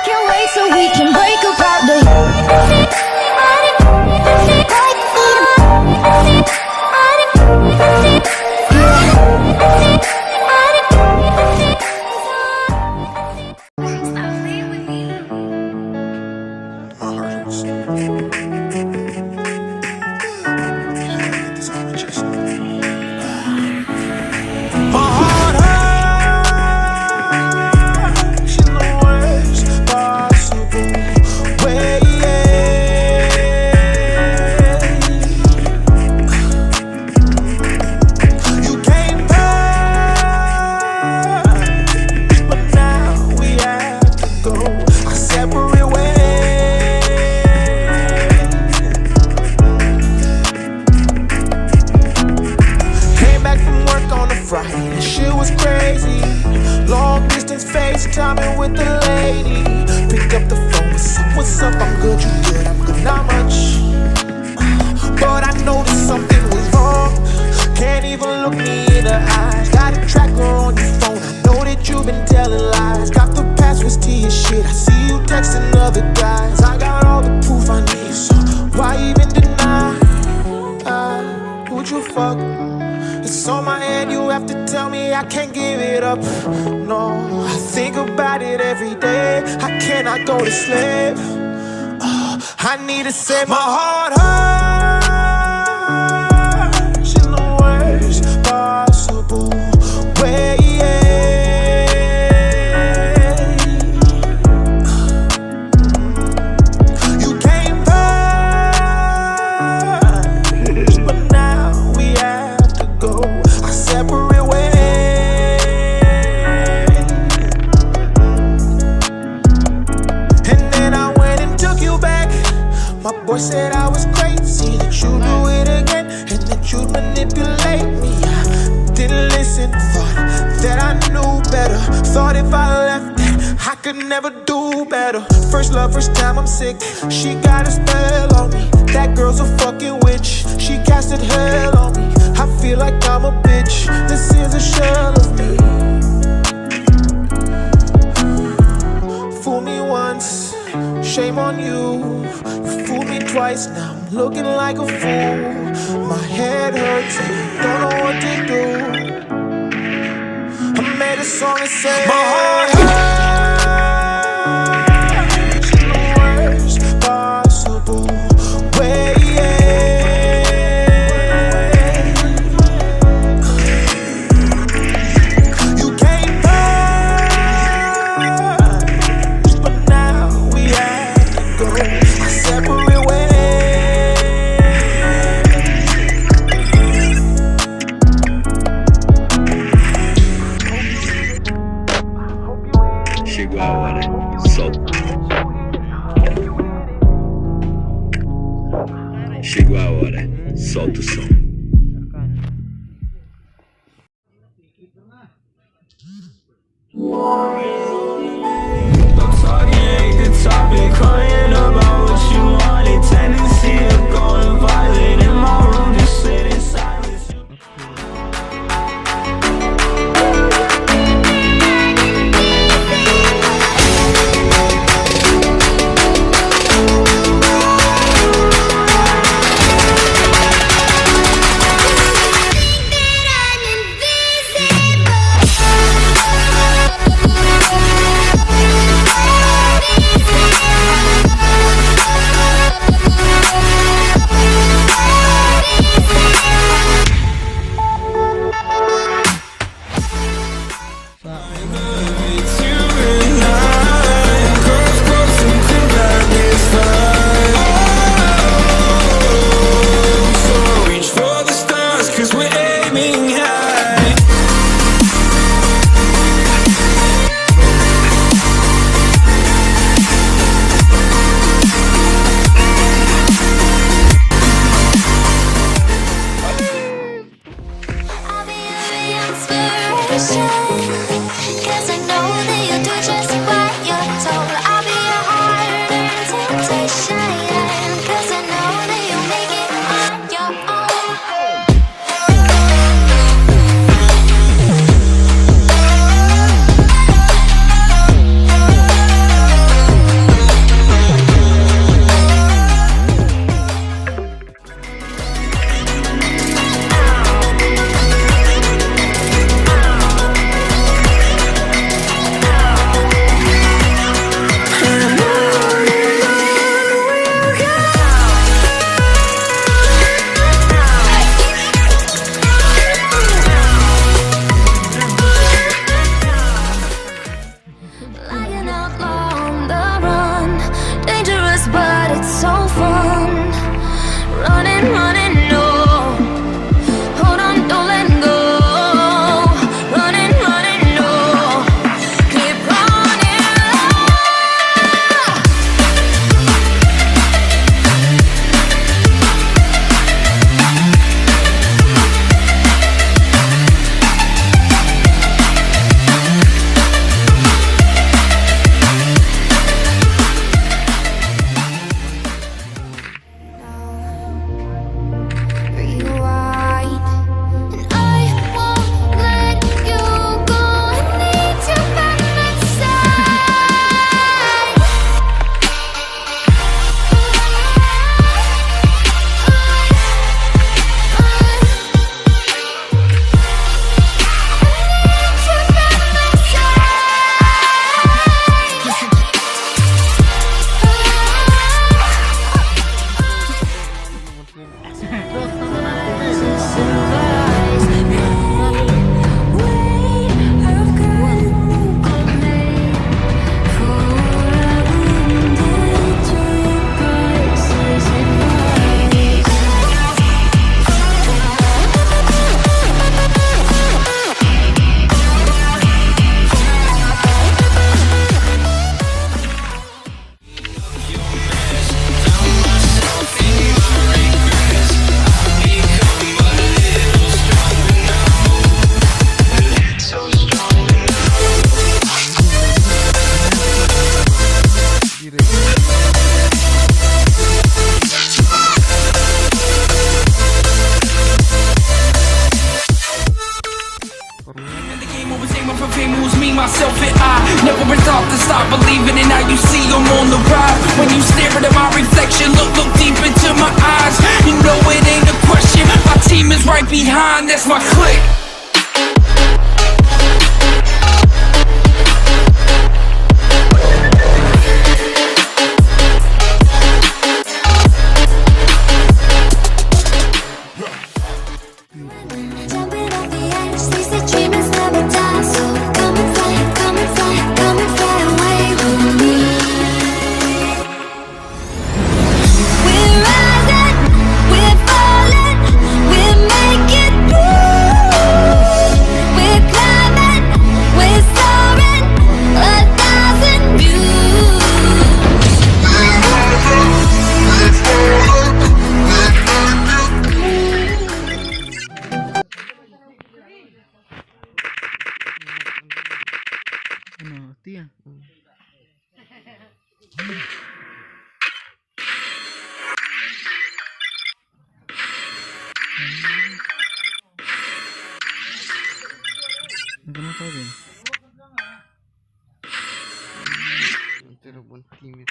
can't wait so we can break apart the FaceTiming with the lady. Picked up the phone, what's up? I'm good, you good, I'm good, not much. But I noticed something was wrong. Can't even look me in the eyes. Got a tracker on your phone, I know that you've been telling lies. Got the passwords to your shit, I see you texting other guys. I got all the proof I need, so why even deny? Would you fuck? It's on my hand, you have to tell me I can't give it up. No, I think about it every day. I cannot go to sleep. I need to save my heart hurts in the worst possible way. You came first, but now we have to go our separate ways. My boy said I was crazy, that you'd do it again, and that you'd manipulate me. I didn't listen, thought that I knew better. Thought if I left it, I could never do better. First love, first time I'm sick, she got a spell on me. That girl's a fucking witch, she casted hell on me. I feel like I'm a bitch, this is a shell of me. Fool me once, shame on you. Fooled me twice, now I'm looking like a fool. My head hurts, don't know what to do. I made a song and said my heart hurts in the worst possible way. You came first, but now we have to go separate ways. Chegou a hora, solta. Chegou a hora, solta o som. Crying about what you wanted, tendency of going violent in my room, just sit in silence. stop believing and now you see I'm on the rise. When you stare at my reflection, look deep into my eyes. You know it ain't a question, my team is right behind, that's my clique. Jumping off the edge, they say dreamers never die. So come and fly, come and fly, come and fly away with me. We're rising, we're falling, we're making through. We're climbing, we're soaring, 1,000 views. Ano, tiya. Kenapa din? Telepon timit.